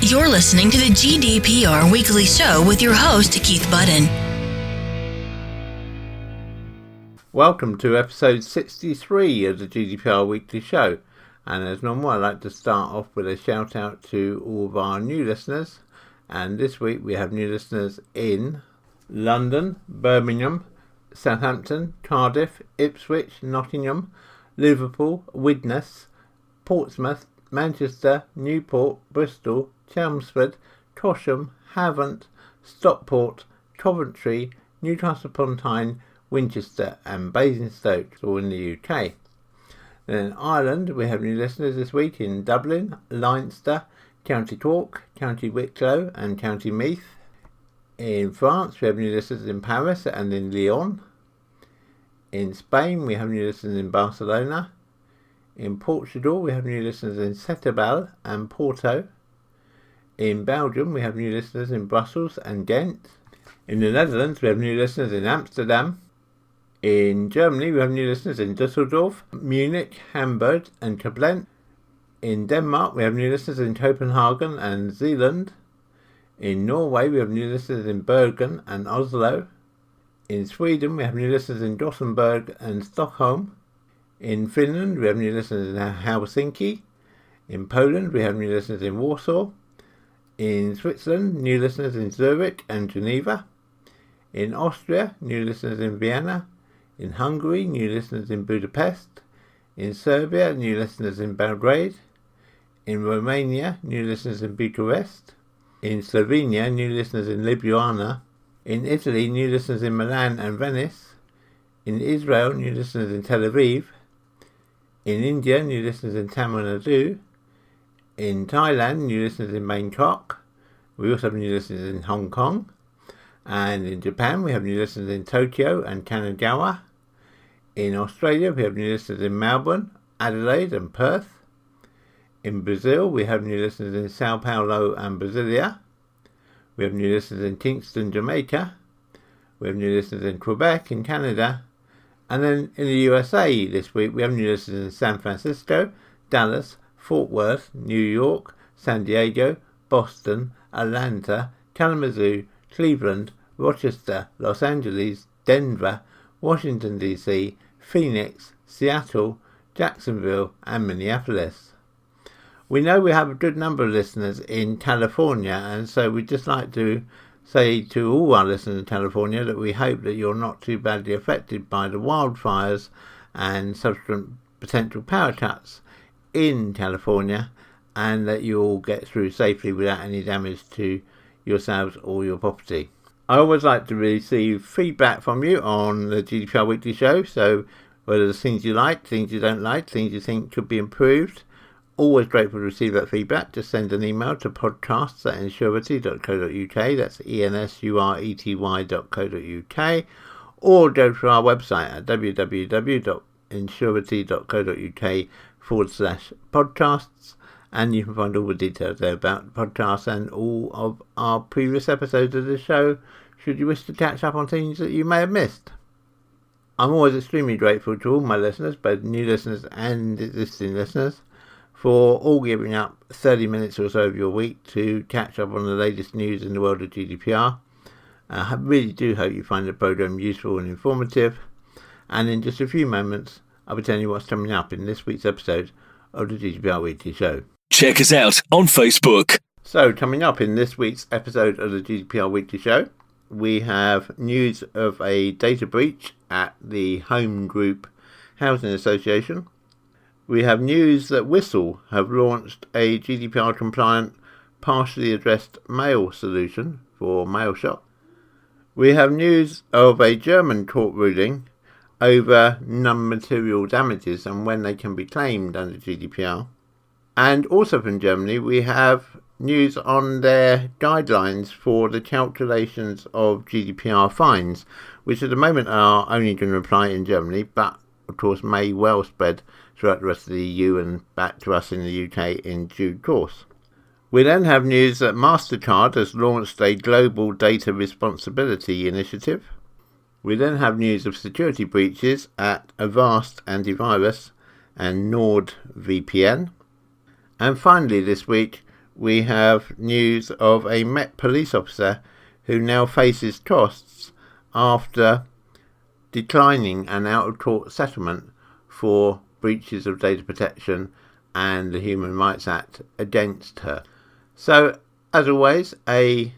You're listening to the GDPR Weekly Show with your host, Keith Budden. Welcome to episode 63 of the GDPR Weekly Show. And as normal, I'd like to start off with a shout out to all of our new listeners. And this week we have new listeners in London, Birmingham, Southampton, Cardiff, Ipswich, Nottingham, Liverpool, Widnes, Portsmouth, Manchester, Newport, Bristol, Chelmsford, Tosham, Havant, Stockport, Coventry, Newcastle-upon-Tyne, Winchester and Basingstoke, all in the UK. Then in Ireland, we have new listeners this week in Dublin, Leinster, County Cork, County Wicklow and County Meath. In France, we have new listeners in Paris and in Lyon. In Spain, we have new listeners in Barcelona. In Portugal, we have new listeners in Setúbal and Porto. In Belgium, we have new listeners in Brussels and Ghent. In the Netherlands, we have new listeners in Amsterdam. In Germany, we have new listeners in Düsseldorf, Munich, Hamburg and Koblenz. In Denmark, we have new listeners in Copenhagen and Zealand. In Norway, we have new listeners in Bergen and Oslo. In Sweden, we have new listeners in Gothenburg and Stockholm. In Finland, we have new listeners in Helsinki. In Poland, we have new listeners in Warsaw. In Switzerland, new listeners in Zurich and Geneva. In Austria, new listeners in Vienna. In Hungary, new listeners in Budapest. In Serbia, new listeners in Belgrade. In Romania, new listeners in Bucharest. In Slovenia, new listeners in Ljubljana. In Italy, new listeners in Milan and Venice. In Israel, new listeners in Tel Aviv. In India, new listeners in Tamil Nadu. In Thailand, new listeners in Bangkok. We also have new listeners in Hong Kong. And in Japan, we have new listeners in Tokyo and Kanagawa. In Australia, we have new listeners in Melbourne, Adelaide and Perth. In Brazil, we have new listeners in Sao Paulo and Brasilia. We have new listeners in Kingston, Jamaica. We have new listeners in Quebec in Canada. And then in the USA this week, we have new listeners in San Francisco, Dallas, Fort Worth, New York, San Diego, Boston, Atlanta, Kalamazoo, Cleveland, Rochester, Los Angeles, Denver, Washington DC, Phoenix, Seattle, Jacksonville and Minneapolis. We know we have a good number of listeners in California, and so we'd just like to say to all our listeners in California that we hope that you're not too badly affected by the wildfires and subsequent potential power cuts in California, and that you all get through safely without any damage to yourselves or your property. I always like to receive feedback from you on the GDPR Weekly Show, so whether there's things you like, things you don't like, things you think could be improved. Always grateful to receive that feedback. Just send an email to podcasts@insurety.co.uk, that's ensurety.co.uk, or go to our website at www.insurety.co.uk/podcasts, and you can find all the details there about the podcast and all of our previous episodes of the show, should you wish to catch up on things that you may have missed. I'm always extremely grateful to all my listeners, both new listeners and existing listeners, for all giving up 30 minutes or so of your week to catch up on the latest news in the world of GDPR. I really do hope you find the programme useful and informative. And in just a few moments, I'll be telling you what's coming up in this week's episode of the GDPR Weekly Show. Check us out on Facebook. So, coming up in this week's episode of the GDPR Weekly Show, we have news of a data breach at the Home Group Housing Association. We have news that Whistl have launched a GDPR-compliant, partially addressed mail solution for mail shop. We have news of a German court ruling over non-material damages and when they can be claimed under GDPR. And also from Germany, we have news on their guidelines for the calculations of GDPR fines, which at the moment are only going to apply in Germany, but of course may well spread throughout the rest of the EU and back to us in the UK in due course. We then have news that Mastercard has launched a global data responsibility initiative. We then have news of security breaches at Avast Antivirus and NordVPN. And finally this week we have news of a Met police officer who now faces costs after declining an out-of-court settlement for breaches of data protection and the Human Rights Act against her. So, as always, a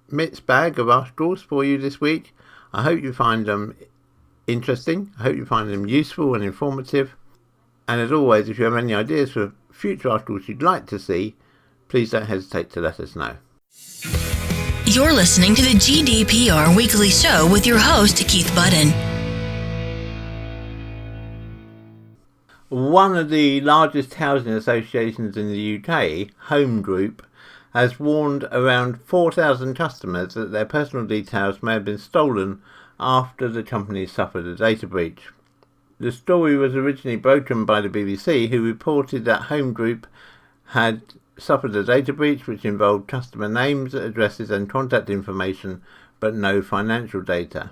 mixed bag of articles for you this week. I hope you find them interesting. I hope you find them useful and informative. And as always, if you have any ideas for future articles you'd like to see, please don't hesitate to let us know. You're listening to the GDPR Weekly Show with your host, Keith Budden. One of the largest housing associations in the UK, Home Group, has warned around 4,000 customers that their personal details may have been stolen after the company suffered a data breach. The story was originally broken by the BBC, who reported that Home Group had suffered a data breach which involved customer names, addresses and contact information, but no financial data.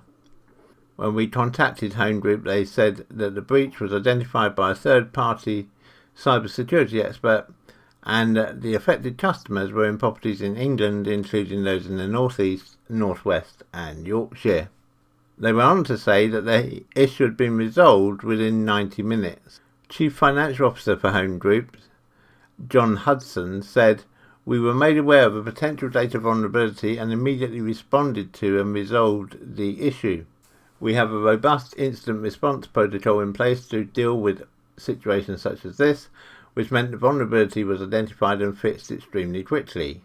When we contacted Home Group, they said that the breach was identified by a third-party cybersecurity expert and that the affected customers were in properties in England, including those in the North East, North West and Yorkshire. They went on to say that the issue had been resolved within 90 minutes. Chief Financial Officer for Home Group, John Hudson, said, "We were made aware of a potential data vulnerability and immediately responded to and resolved the issue. We have a robust incident response protocol in place to deal with situations such as this, which meant the vulnerability was identified and fixed extremely quickly."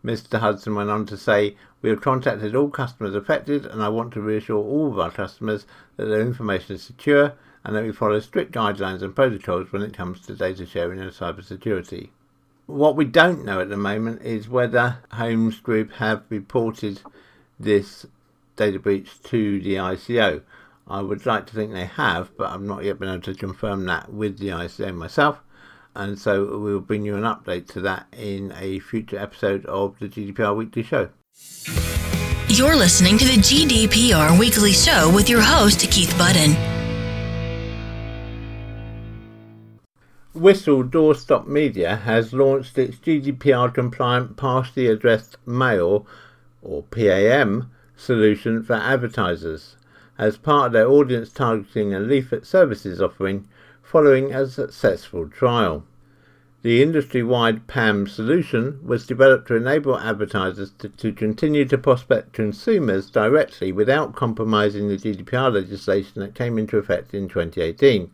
Mr. Hudson went on to say, "We have contacted all customers affected and I want to reassure all of our customers that their information is secure and that we follow strict guidelines and protocols when it comes to data sharing and cybersecurity." What we don't know at the moment is whether Homes Group have reported this data breach to the ICO. I would like to think they have, but I've not yet been able to confirm that with the ICO myself, and so we'll bring you an update to that in a future episode of the GDPR Weekly Show. You're listening to the GDPR Weekly Show with your host, Keith Budden. Whistl Doorstop Media has launched its GDPR compliant partially addressed mail, or PAM, solution for advertisers as part of their audience targeting and leaflet services offering following a successful trial. The industry-wide PAM solution was developed to enable advertisers to continue to prospect consumers directly without compromising the GDPR legislation that came into effect in 2018.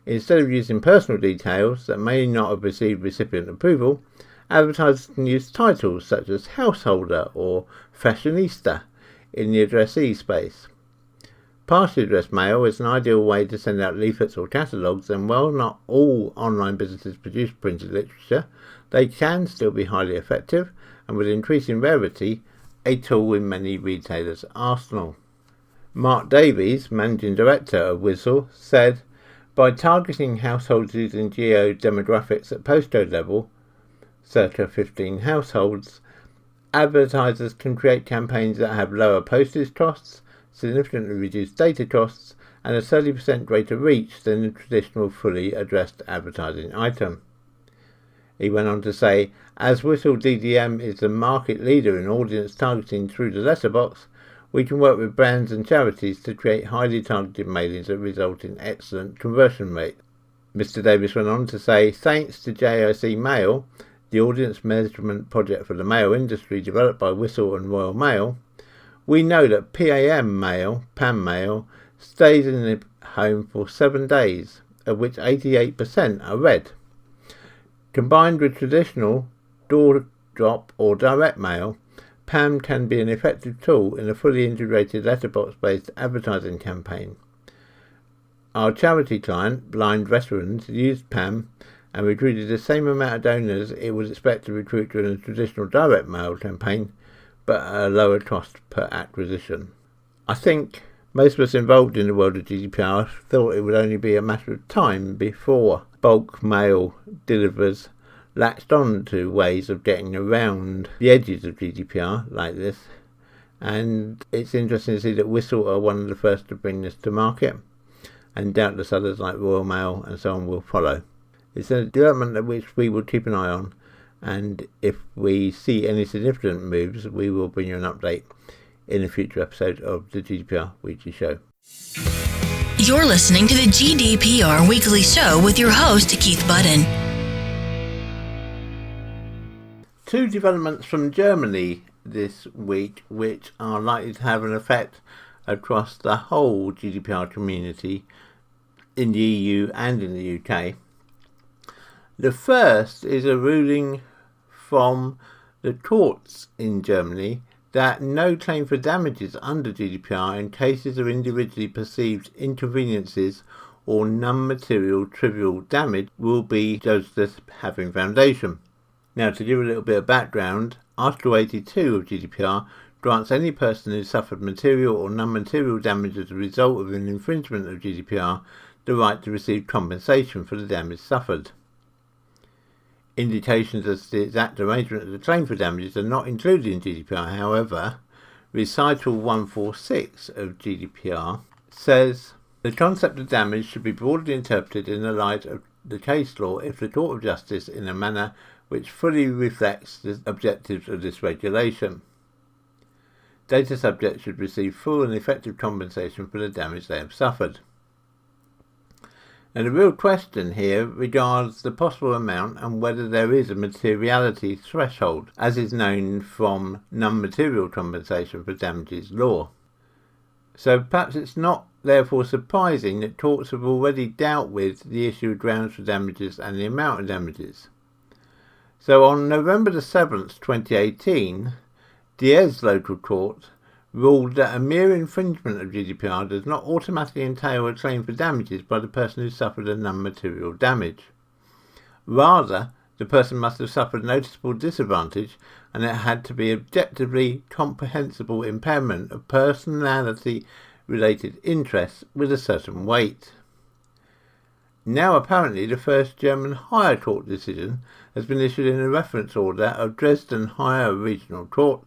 Instead of using personal details that may not have received recipient approval, advertisers can use titles such as householder or fashionista in the addressee space. Partially addressed mail is an ideal way to send out leaflets or catalogues, and while not all online businesses produce printed literature, they can still be highly effective and, with increasing rarity, a tool in many retailers' arsenal. Mark Davies, Managing Director of Whistl, said, "By targeting households using geo-demographics at postcode level, circa 15 households, advertisers can create campaigns that have lower postage costs, significantly reduced data costs, and a 30% greater reach than the traditional fully addressed advertising item." He went on to say, "As Whistl DDM is the market leader in audience targeting through the letterbox, we can work with brands and charities to create highly targeted mailings that result in excellent conversion rates." Mr. Davis went on to say, "Thanks to JIC Mail, the audience measurement project for the mail industry developed by Whistl and Royal Mail, we know that PAM mail, stays in the home for 7 days, of which 88% are read. Combined with traditional door drop or direct mail, PAM can be an effective tool in a fully integrated letterbox-based advertising campaign. Our charity client, Blind Veterans, used PAM and recruited the same amount of donors it would expect to recruit during a traditional direct mail campaign, but at a lower cost per acquisition." I think most of us involved in the world of GDPR thought it would only be a matter of time before bulk mail deliverers latched on to ways of getting around the edges of GDPR like this, and it's interesting to see that Whistl are one of the first to bring this to market, and doubtless others like Royal Mail and so on will follow. It's a development at which we will keep an eye on, And if we see any significant moves, we will bring you an update in a future episode of the GDPR Weekly Show. You're listening to the GDPR Weekly Show with your host, Keith Budden. Two developments from Germany this week which are likely to have an effect across the whole GDPR community in the EU and in the UK. The first is a ruling from the courts in Germany that no claim for damages under GDPR in cases of individually perceived inconveniences or non-material trivial damage will be judged as having foundation. Now, to give a little bit of background, Article 82 of GDPR grants any person who suffered material or non-material damage as a result of an infringement of GDPR the right to receive compensation for the damage suffered. Indications as to the exact arrangement of the claim for damages are not included in GDPR. However, Recital 146 of GDPR says the concept of damage should be broadly interpreted in the light of the case law if the Court of Justice in a manner which fully reflects the objectives of this regulation. Data subjects should receive full and effective compensation for the damage they have suffered. And the real question here regards the possible amount and whether there is a materiality threshold, as is known from non-material compensation for damages law. So perhaps it's not therefore surprising that courts have already dealt with the issue of grounds for damages and the amount of damages. So on November the 7th, 2018, Diez Local Court ruled that a mere infringement of GDPR does not automatically entail a claim for damages by the person who suffered a non-material damage. Rather, the person must have suffered noticeable disadvantage and it had to be objectively comprehensible impairment of personality-related interests with a certain weight. Now apparently the first German higher court decision has been issued in a reference order of Dresden Higher Regional Court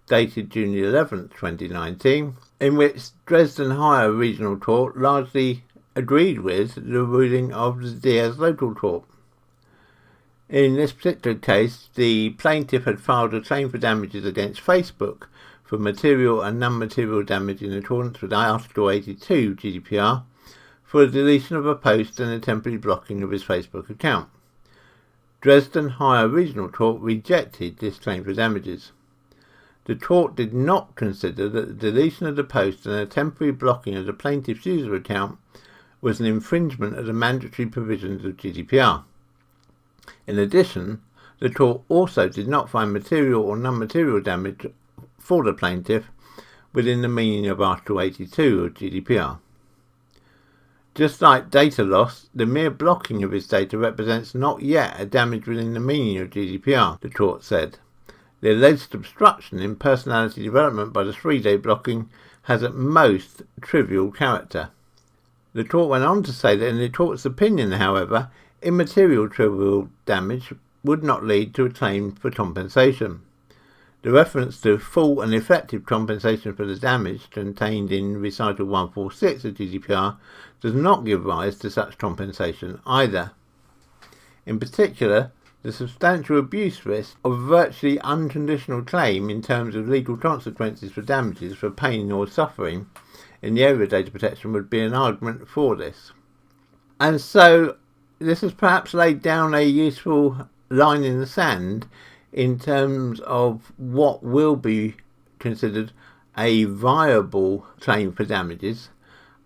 dated June 11, 2019, in which Dresden Higher Regional Court largely agreed with the ruling of the Diez Local Court. In this particular case, the plaintiff had filed a claim for damages against Facebook for material and non-material damage in accordance with Article 82 GDPR for the deletion of a post and a temporary blocking of his Facebook account. Dresden Higher Regional Court rejected this claim for damages. The court did not consider that the deletion of the post and a temporary blocking of the plaintiff's user account was an infringement of the mandatory provisions of GDPR. In addition, the court also did not find material or non-material damage for the plaintiff within the meaning of Article 82 of GDPR. Just like data loss, the mere blocking of his data represents not yet a damage within the meaning of GDPR, the court said. The alleged obstruction in personality development by the 3-day blocking has at most trivial character. The court went on to say that in the court's opinion, however, immaterial trivial damage would not lead to a claim for compensation. The reference to full and effective compensation for the damage contained in Recital 146 of GDPR does not give rise to such compensation either. In particular, the substantial abuse risk of a virtually unconditional claim in terms of legal consequences for damages for pain or suffering in the area of data protection would be an argument for this. And so this has perhaps laid down a useful line in the sand in terms of what will be considered a viable claim for damages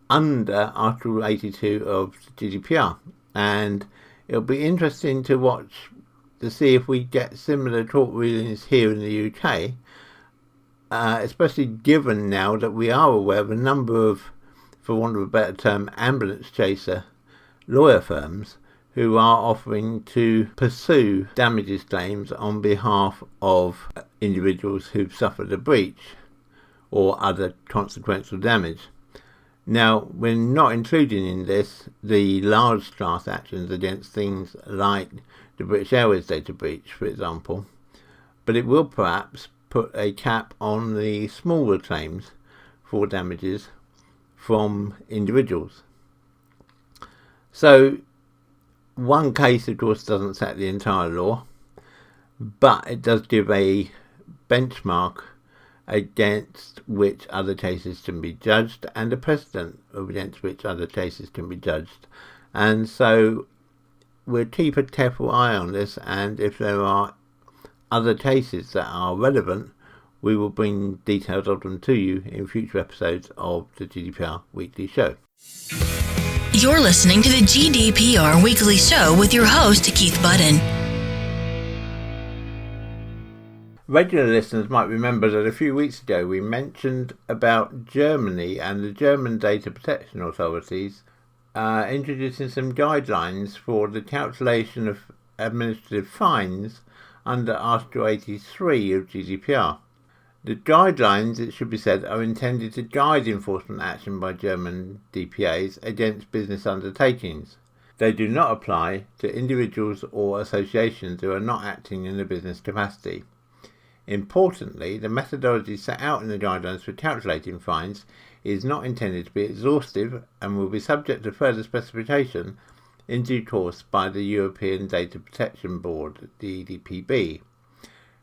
under Article 82 of GDPR. And it'll be interesting to watch to see if we get similar court rulings here in the UK, especially given now that we are aware of a number of, for want of a better term, ambulance chaser lawyer firms who are offering to pursue damages claims on behalf of individuals who've suffered a breach or other consequential damage. Now, we're not including in this the large class actions against things like the British Airways data breach, for example, but it will perhaps put a cap on the smaller claims for damages from individuals. So, one case, of course, doesn't set the entire law, but it does give a benchmark against which other cases can be judged and a precedent against which other cases can be judged. And so we'll keep a careful eye on this, and if there are other cases that are relevant, we will bring details of them to you in future episodes of the GDPR Weekly Show. You're listening to the GDPR Weekly Show with your host, Keith Budden. Regular listeners might remember that a few weeks ago we mentioned about Germany and the German data protection authorities introducing some guidelines for the calculation of administrative fines under Article 83 of GDPR. The guidelines, it should be said, are intended to guide enforcement action by German DPAs against business undertakings. They do not apply to individuals or associations who are not acting in a business capacity. Importantly, the methodology set out in the guidelines for calculating fines is not intended to be exhaustive and will be subject to further specification in due course by the European Data Protection Board, the EDPB.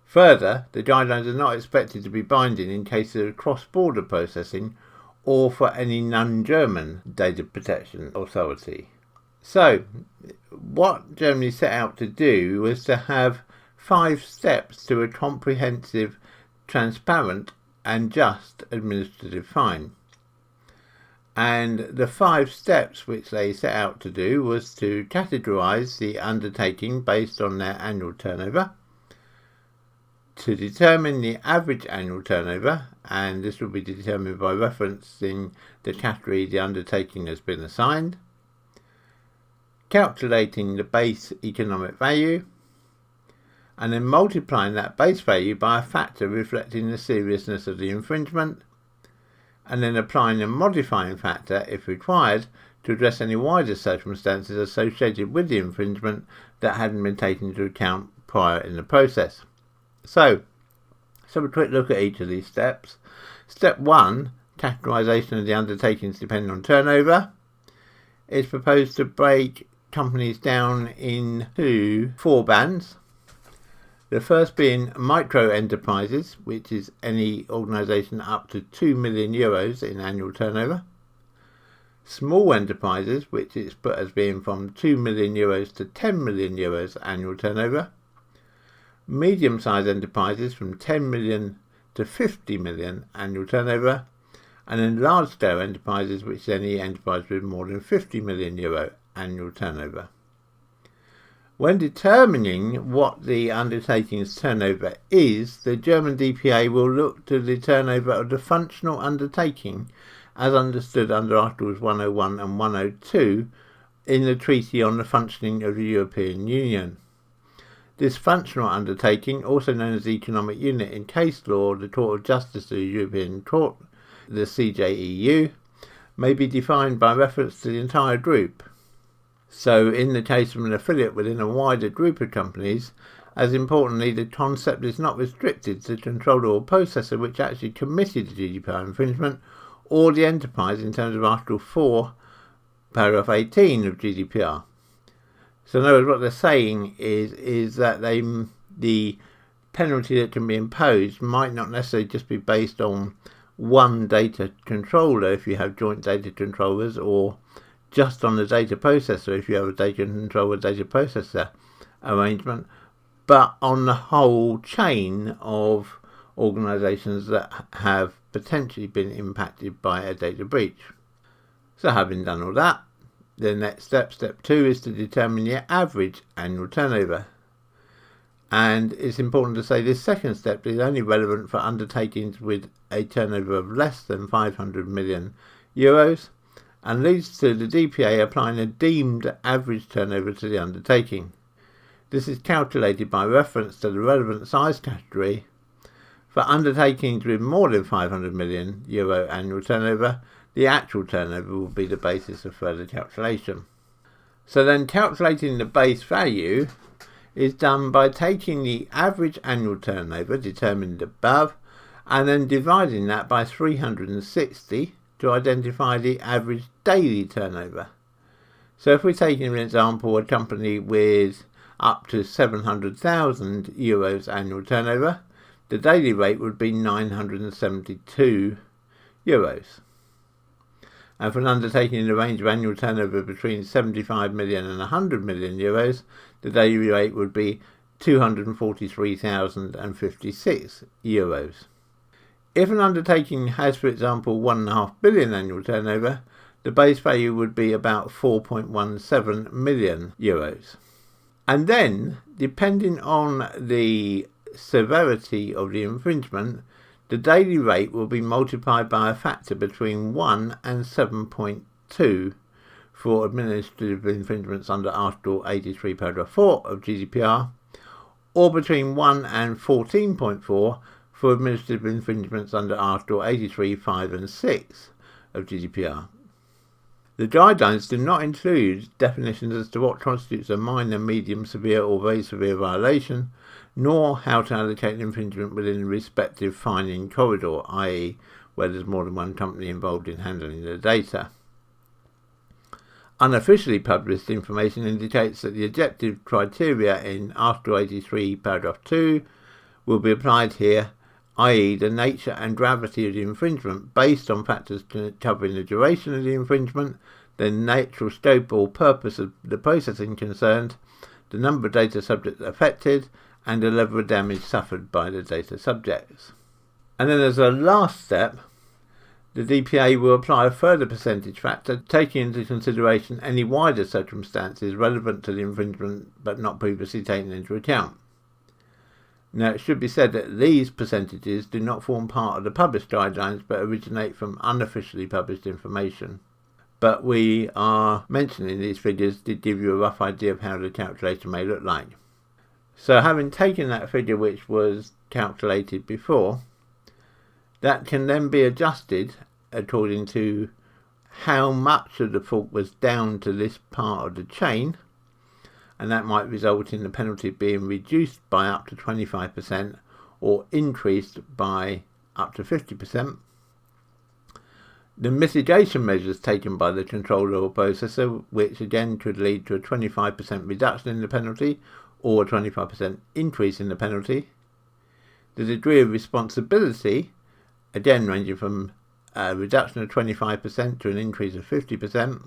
Further, the guidelines are not expected to be binding in cases of cross-border processing or for any non-German data protection authority. So, what Germany set out to do was to have 5 steps to a comprehensive, transparent and just administrative fine. And the 5 steps which they set out to do was to categorise the undertaking based on their annual turnover, to determine the average annual turnover, and this will be determined by referencing the category the undertaking has been assigned, calculating the base economic value, and then multiplying that base value by a factor reflecting the seriousness of the infringement, and then applying a modifying factor, if required, to address any wider circumstances associated with the infringement that hadn't been taken into account prior in the process. So a quick look at each of these steps. Step 1, categorisation of the undertakings depending on turnover. It's proposed to break companies down into 4 bands. The first being micro enterprises, which is any organisation up to 2 million euros in annual turnover. Small enterprises, which is put as being from 2 million euros to 10 million euros annual turnover. Medium-sized enterprises from 10 million to 50 million annual turnover. And then large-scale enterprises, which is any enterprise with more than 50 million euro annual turnover. When determining what the undertaking's turnover is, the German DPA will look to the turnover of the functional undertaking as understood under Articles 101 and 102 in the Treaty on the Functioning of the European Union. This functional undertaking, also known as the economic unit in case law, the Court of Justice of the European Court, the CJEU, may be defined by reference to the entire group. So in the case of an affiliate within a wider group of companies, as importantly, the concept is not restricted to the controller or processor which actually committed the GDPR infringement or the enterprise in terms of Article 4, paragraph 18 of GDPR. So in other words, what they're saying is that the penalty that can be imposed might not necessarily just be based on one data controller if you have joint data controllers, or just on the data processor if you have a data controller data processor arrangement, but on the whole chain of organisations that have potentially been impacted by a data breach. So having done all that, the next step, step 2, is to determine the average annual turnover. And it's important to say this second step is only relevant for undertakings with a turnover of less than 500 million euros and leads to the DPA applying a deemed average turnover to the undertaking. This is calculated by reference to the relevant size category. For undertakings with more than 500 million euro annual turnover, the actual turnover will be the basis of further calculation. So then calculating the base value is done by taking the average annual turnover determined above and then dividing that by 360 to identify the average daily turnover. So if we're taking an example, a company with up to €700,000 annual turnover, the daily rate would be €972. And for an undertaking in the range of annual turnover between 75 million and €100 million, the daily rate would be €243,056. If an undertaking has, for example, 1.5 billion annual turnover, the base value would be about €4.17 million. And then, depending on the severity of the infringement, the daily rate will be multiplied by a factor between 1 and 7.2 for administrative infringements under Article 83, paragraph 4 of GDPR, or between 1 and 14.4 for administrative infringements under Article 83, 5 and 6 of GDPR. The guidelines do not include definitions as to what constitutes a minor, medium, severe or very severe violation, nor how to allocate infringement within the respective fining corridor, i.e. where there's more than one company involved in handling the data. Unofficially published information indicates that the objective criteria in Article 83, paragraph 2 will be applied here, i.e. the nature and gravity of the infringement based on factors covering the duration of the infringement, the natural scope or purpose of the processing concerned, the number of data subjects affected, and the level of damage suffered by the data subjects. And then as a last step, the DPA will apply a further percentage factor, taking into consideration any wider circumstances relevant to the infringement but not previously taken into account. Now, it should be said that these percentages do not form part of the published guidelines but originate from unofficially published information. But we are mentioning these figures to give you a rough idea of how the calculation may look like. So having taken that figure which was calculated before, that can then be adjusted according to how much of the fault was down to this part of the chain, and that might result in the penalty being reduced by up to 25% or increased by up to 50%. The mitigation measures taken by the controller or processor, which again could lead to a 25% reduction in the penalty or a 25% increase in the penalty. The degree of responsibility, again ranging from a reduction of 25% to an increase of 50%.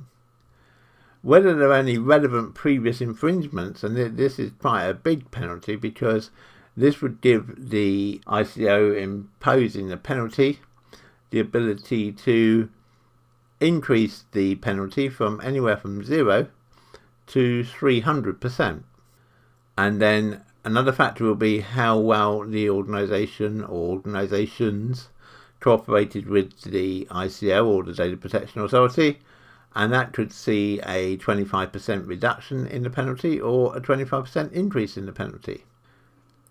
Whether there are any relevant previous infringements, and this is quite a big penalty because this would give the ICO imposing the penalty the ability to increase the penalty from anywhere from 0 to 300%. And then another factor will be how well the organisation or organisations cooperated with the ICO or the Data Protection Authority, and that could see a 25% reduction in the penalty or a 25% increase in the penalty.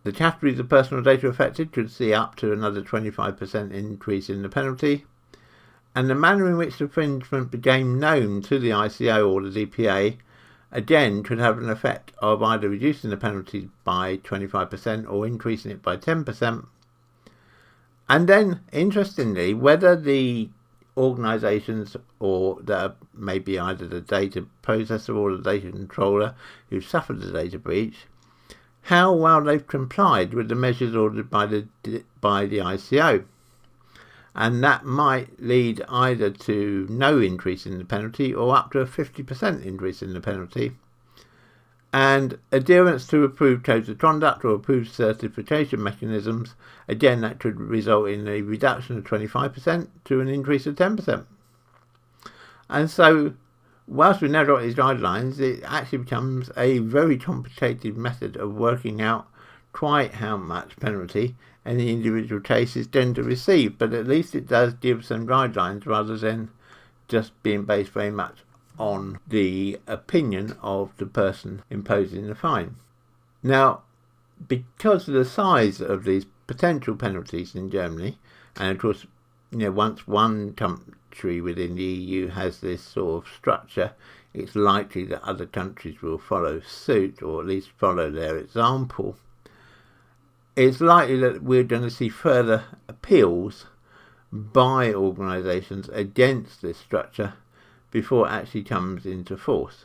The categories of personal data affected could see up to another 25% increase in the penalty, and the manner in which the infringement became known to the ICO or the DPA again could have an effect of either reducing the penalty by 25% or increasing it by 10%. And then, interestingly, whether the organisations or that may be either the data processor or the data controller who suffered the data breach, how well they've complied with the measures ordered by the ICO. And that might lead either to no increase in the penalty or up to a 50% increase in the penalty. And adherence to approved codes of conduct or approved certification mechanisms, again, that could result in a reduction of 25% to an increase of 10%. And so, whilst we've now got these guidelines, it actually becomes a very complicated method of working out quite how much penalty any individual case is going to receive. But at least it does give some guidelines rather than just being based very much on the opinion of the person imposing the fine. Now, because of the size of these potential penalties in Germany, and of course, once one country within the EU has this sort of structure, it's likely that other countries will follow suit, or at least follow their example. It's likely that we're going to see further appeals by organisations against this structure before it actually comes into force.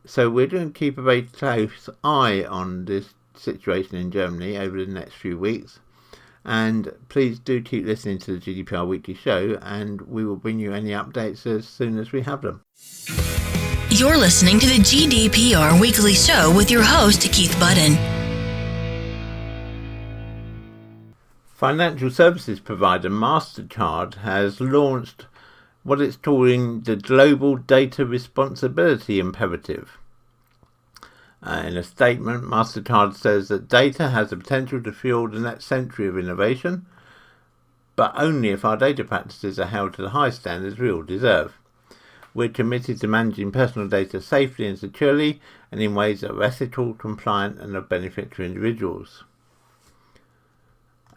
So we're going to keep a very close eye on this situation in Germany over the next few weeks. And please do keep listening to the GDPR Weekly Show, and we will bring you any updates as soon as we have them. You're listening to the GDPR Weekly Show with your host, Keith Budden. Financial services provider Mastercard has launched what it's calling the Global Data Responsibility Imperative. In a statement, Mastercard says that data has the potential to fuel the next century of innovation, but only if our data practices are held to the high standards we all deserve. We're committed to managing personal data safely and securely, and in ways that are ethical, compliant, and of benefit to individuals.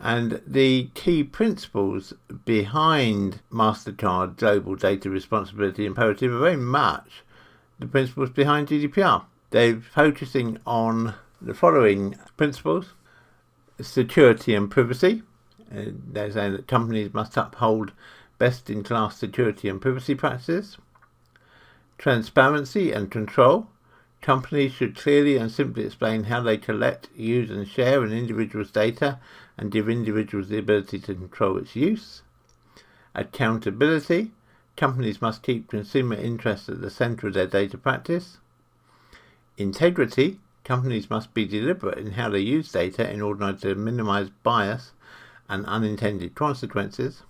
And the key principles behind Mastercard Global Data Responsibility Imperative are very much the principles behind GDPR. They're focusing on the following principles: security and privacy. They're saying that companies must uphold best-in-class security and privacy practices. Transparency and control. Companies should clearly and simply explain how they collect, use and share an individual's data and give individuals the ability to control its use. Accountability. Companies must keep consumer interests at the centre of their data practice. Integrity. Companies must be deliberate in how they use data in order to minimise bias and unintended consequences.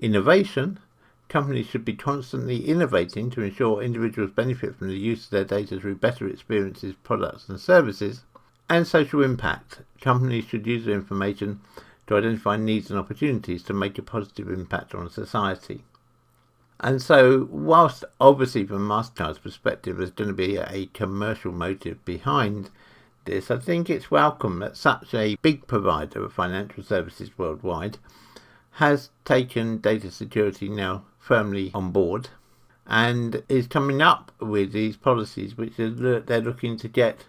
Innovation. Companies should be constantly innovating to ensure individuals benefit from the use of their data through better experiences, products and services. And social impact. Companies should use their information to identify needs and opportunities to make a positive impact on society. And so, whilst obviously from Mastercard's perspective there's going to be a commercial motive behind this, I think it's welcome that such a big provider of financial services worldwide has taken data security now firmly on board and is coming up with these policies which they're looking to get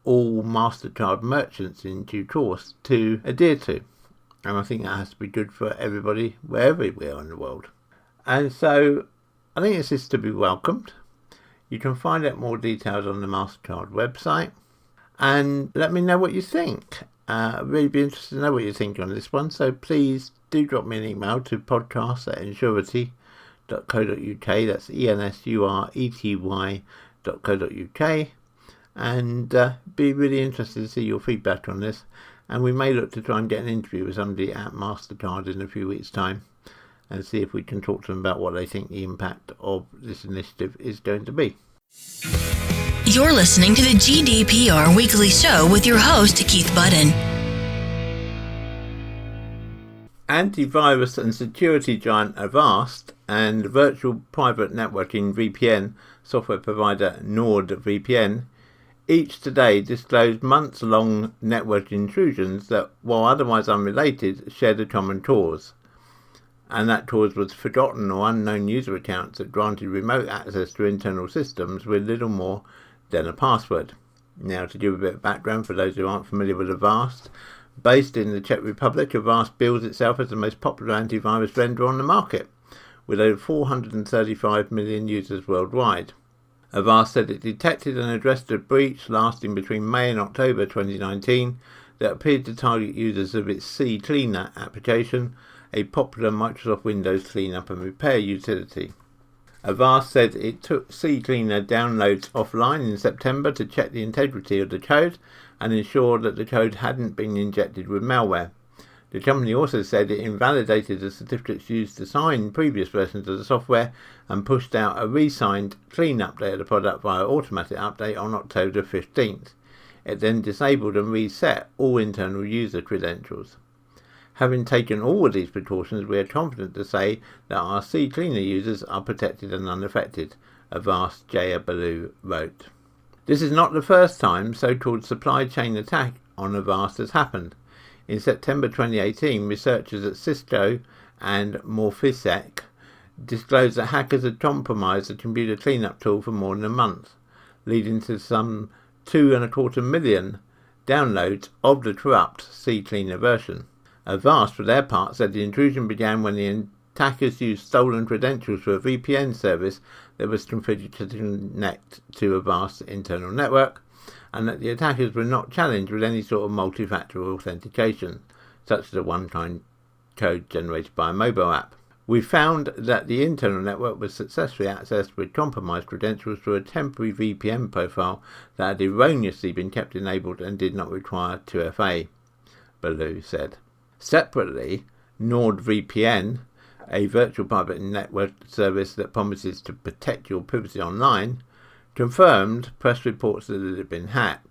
all Mastercard merchants in due course to adhere to. And I think that has to be good for everybody wherever we are in the world. And so I think this is to be welcomed. You can find out more details on the Mastercard website. And let me know what you think. I'd really be interested to know what you think on this one. So please do drop me an email to podcast@ensurety.co.uk. That's ensurety.co.uk. And be really interested to see your feedback on this. And we may look to try and get an interview with somebody at Mastercard in a few weeks' time and see if we can talk to them about what they think the impact of this initiative is going to be. You're listening to the GDPR Weekly Show with your host, Keith Budden. Antivirus and security giant Avast and virtual private networking VPN software provider NordVPN each today disclosed months-long network intrusions that, while otherwise unrelated, shared a common cause. And that cause was forgotten or unknown user accounts that granted remote access to internal systems with little more than a password. Now, to give a bit of background for those who aren't familiar with Avast, based in the Czech Republic, Avast bills itself as the most popular antivirus vendor on the market, with over 435 million users worldwide. Avast said it detected and addressed a breach lasting between May and October 2019 that appeared to target users of its CCleaner application, a popular Microsoft Windows cleanup and repair utility. Avast said it took CCleaner downloads offline in September to check the integrity of the code and ensure that the code hadn't been injected with malware. The company also said it invalidated the certificates used to sign previous versions of the software and pushed out a re-signed clean update of the product via automatic update on October 15th. It then disabled and reset all internal user credentials. Having taken all of these precautions, we are confident to say that our CCleaner users are protected and unaffected, Avast Jaya Balu wrote. This is not the first time so-called supply chain attack on Avast has happened. In September 2018, researchers at Cisco and Morphisec disclosed that hackers had compromised the computer cleanup tool for more than a month, leading to some 2.25 million downloads of the corrupt CCleaner version. Avast, for their part, said the intrusion began when the attackers used stolen credentials for a VPN service that was configured to connect to Avast's internal network, and that the attackers were not challenged with any sort of multi-factor authentication, such as a one-time code generated by a mobile app. We found that the internal network was successfully accessed with compromised credentials through a temporary VPN profile that had erroneously been kept enabled and did not require 2FA, Ballou said. Separately, NordVPN, a virtual private network service that promises to protect your privacy online, confirmed press reports that it had been hacked.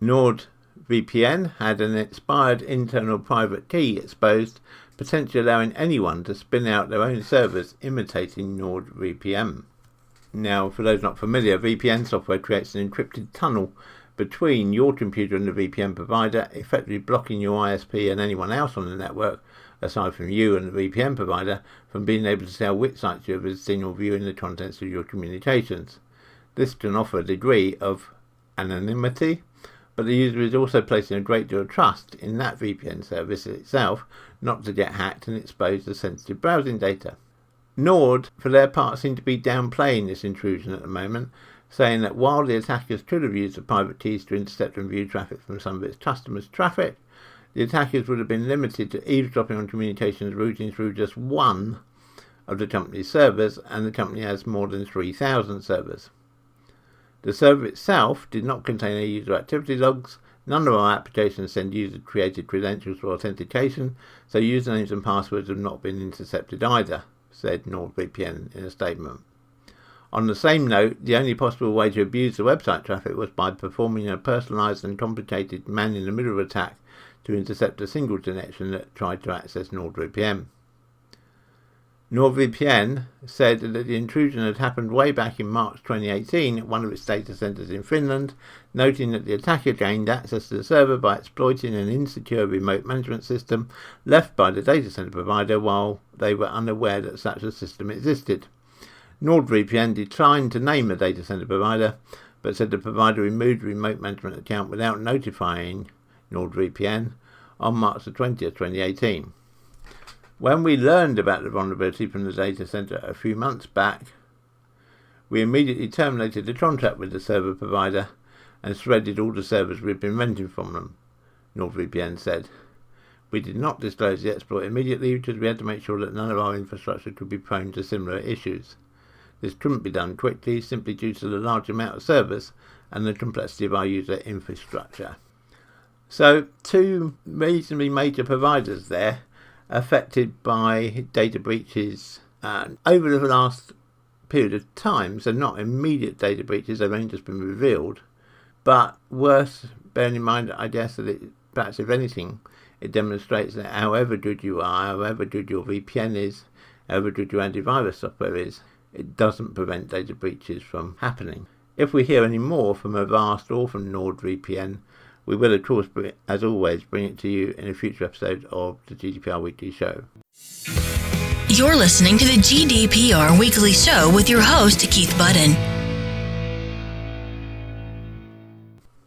NordVPN had an expired internal private key exposed, potentially allowing anyone to spin out their own servers imitating NordVPN. Now, for those not familiar, VPN software creates an encrypted tunnel between your computer and the VPN provider, effectively blocking your ISP and anyone else on the network, aside from you and the VPN provider, from being able to tell which sites you're visiting or viewing the contents of your communications. This can offer a degree of anonymity, but the user is also placing a great deal of trust in that VPN service itself not to get hacked and expose the sensitive browsing data. Nord, for their part, seem to be downplaying this intrusion at the moment, saying that while the attackers could have used the private keys to intercept and view traffic from some of its customers' traffic, the attackers would have been limited to eavesdropping on communications routing through just one of the company's servers, and the company has more than 3,000 servers. The server itself did not contain any user activity logs. None of our applications send user-created credentials for authentication, so usernames and passwords have not been intercepted either, said NordVPN in a statement. On the same note, the only possible way to abuse the website traffic was by performing a personalised and complicated man-in-the-middle attack to intercept a single connection that tried to access NordVPN. NordVPN said that the intrusion had happened way back in March 2018 at one of its data centres in Finland, noting that the attacker gained access to the server by exploiting an insecure remote management system left by the data centre provider while they were unaware that such a system existed. NordVPN declined to name the data centre provider, but said the provider removed the remote management account without notifying NordVPN on March 20th, 2018. When we learned about the vulnerability from the data center a few months back, we immediately terminated the contract with the server provider and threaded all the servers we'd been renting from them, NordVPN said. We did not disclose the exploit immediately because we had to make sure that none of our infrastructure could be prone to similar issues. This couldn't be done quickly simply due to the large amount of servers and the complexity of our user infrastructure. So, two reasonably major providers there affected by data breaches over the last period of time. So not immediate data breaches, they've only just been revealed, but worth bearing in mind, I guess, that it, perhaps if anything, it demonstrates that however good you are, however good your VPN is, however good your antivirus software is, it doesn't prevent data breaches from happening. If we hear any more from Avast or from NordVPN, we will, of course, as always, bring it to you in a future episode of the GDPR Weekly Show. You're listening to the GDPR Weekly Show with your host, Keith Budden.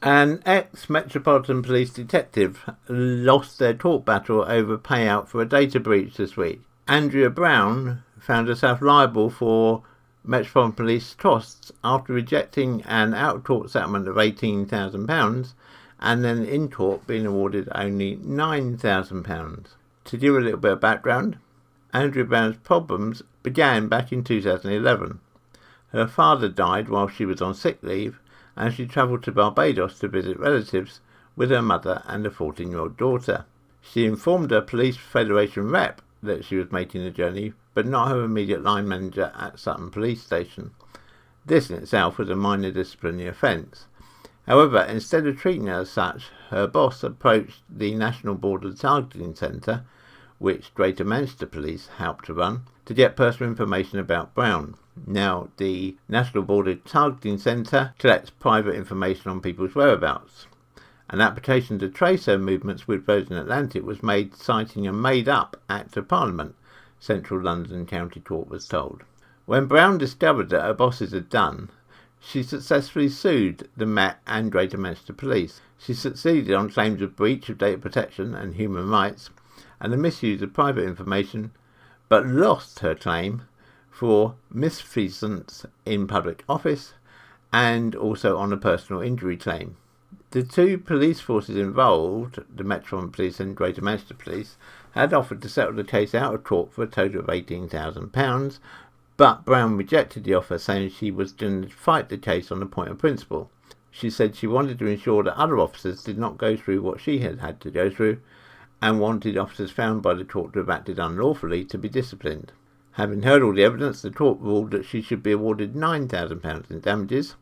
An ex-Metropolitan Police detective lost their court battle over payout for a data breach this week. Andrea Brown found herself liable for Metropolitan Police costs after rejecting an out-of-court settlement of £18,000 and then in court being awarded only £9,000. To give a little bit of background, Andrea Brown's problems began back in 2011. Her father died while she was on sick leave, and she travelled to Barbados to visit relatives with her mother and a 14-year-old daughter. She informed her Police Federation rep that she was making the journey, but not her immediate line manager at Sutton Police Station. This in itself was a minor disciplinary offence. However, instead of treating her as such, her boss approached the National Border Targeting Centre, which Greater Manchester Police helped to run, to get personal information about Brown. Now, the National Border Targeting Centre collects private information on people's whereabouts. An application to trace her movements with Virgin Atlantic was made citing a made-up Act of Parliament, Central London County Court was told. When Brown discovered that her bosses had done, she successfully sued the Met and Greater Manchester Police. She succeeded on claims of breach of data protection and human rights and the misuse of private information, but lost her claim for misfeasance in public office and also on a personal injury claim. The two police forces involved, the Metropolitan Police and Greater Manchester Police, had offered to settle the case out of court for a total of £18,000, but Brown rejected the offer, saying she was going to fight the case on a point of principle. She said she wanted to ensure that other officers did not go through what she had had to go through, and wanted officers found by the court to have acted unlawfully to be disciplined. Having heard all the evidence, the court ruled that she should be awarded £9,000 in damages.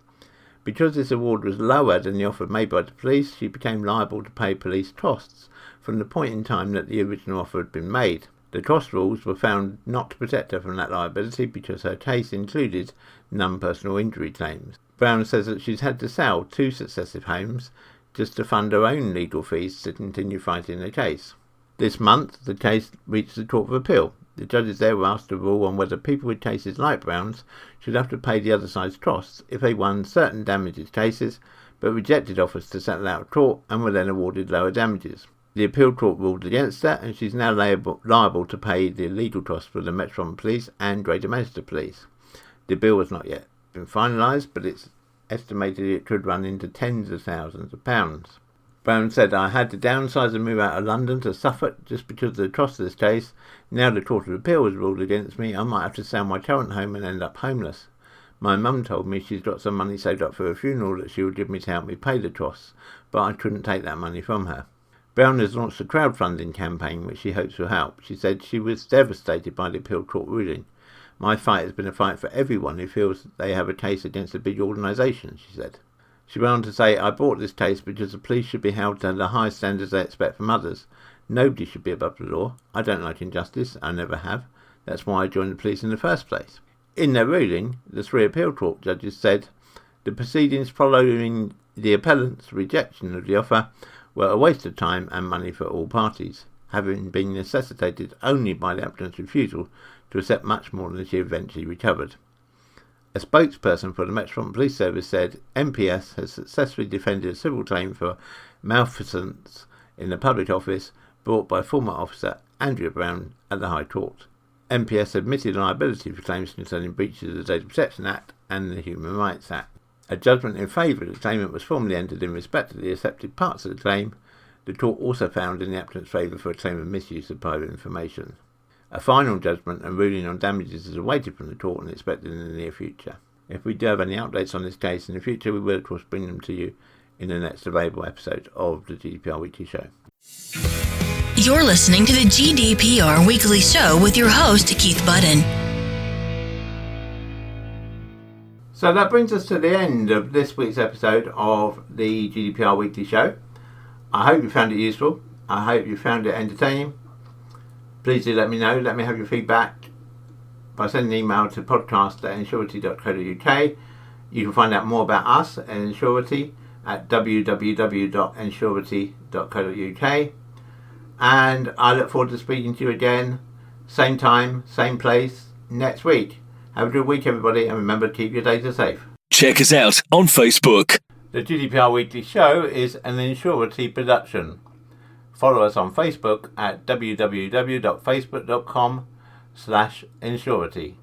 Because this award was lower than the offer made by the police, she became liable to pay police costs from the point in time that the original offer had been made. The cost rules were found not to protect her from that liability because her case included non-personal injury claims. Brown says that she's had to sell 2 successive homes just to fund her own legal fees to continue fighting the case. This month, the case reached the Court of Appeal. The judges there were asked to rule on whether people with cases like Brown's should have to pay the other side's costs if they won certain damages cases, but rejected offers to settle out of court and were then awarded lower damages. The appeal court ruled against her, and she's now liable to pay the legal costs for the Metropolitan Police and Greater Manchester Police. The bill has not yet been finalised, but it's estimated it could run into tens of thousands of pounds. Brown said, "I had to downsize and move out of London to Suffolk just because of the cost of this case. Now the Court of Appeal has ruled against me, I might have to sell my current home and end up homeless. My mum told me she's got some money saved up for a funeral that she would give me to help me pay the costs, but I couldn't take that money from her." Brown has launched a crowdfunding campaign which she hopes will help. She said she was devastated by the appeal court ruling. "My fight has been a fight for everyone who feels they have a case against a big organisation," she said. She went on to say, "I brought this case because the police should be held to the high standards they expect from others. Nobody should be above the law. I don't like injustice. I never have. That's why I joined the police in the first place." In their ruling, the 3 appeal court judges said the proceedings following the appellant's rejection of the offer were a waste of time and money for all parties, having been necessitated only by the applicant's refusal to accept much more than she eventually recovered. A spokesperson for the Metropolitan Police Service said MPS has successfully defended a civil claim for malfeasance in the public office brought by former officer Andrea Brown at the High Court. MPS admitted liability for claims concerning breaches of the Data Protection Act and the Human Rights Act. A judgment in favour of the claimant was formally entered in respect of the accepted parts of the claim. The court also found in the applicant's favour for a claim of misuse of private information. A final judgment and ruling on damages is awaited from the court and expected in the near future. If we do have any updates on this case in the future, we will of course bring them to you in the next available episode of the GDPR Weekly Show. You're listening to the GDPR Weekly Show with your host, Keith Budden. So that brings us to the end of this week's episode of the GDPR Weekly Show. I hope you found it useful. I hope you found it entertaining. Please do let me know. Let me have your feedback by sending an email to podcast@ensurety.co.uk. You can find out more about us at Ensurety at www.ensurety.co.uk. And I look forward to speaking to you again, same time, same place, next week. Have a good week, everybody, and remember to keep your data safe. Check us out on Facebook. The GDPR Weekly Show is an Ensurety production. Follow us on Facebook at www.facebook.com/Ensurety.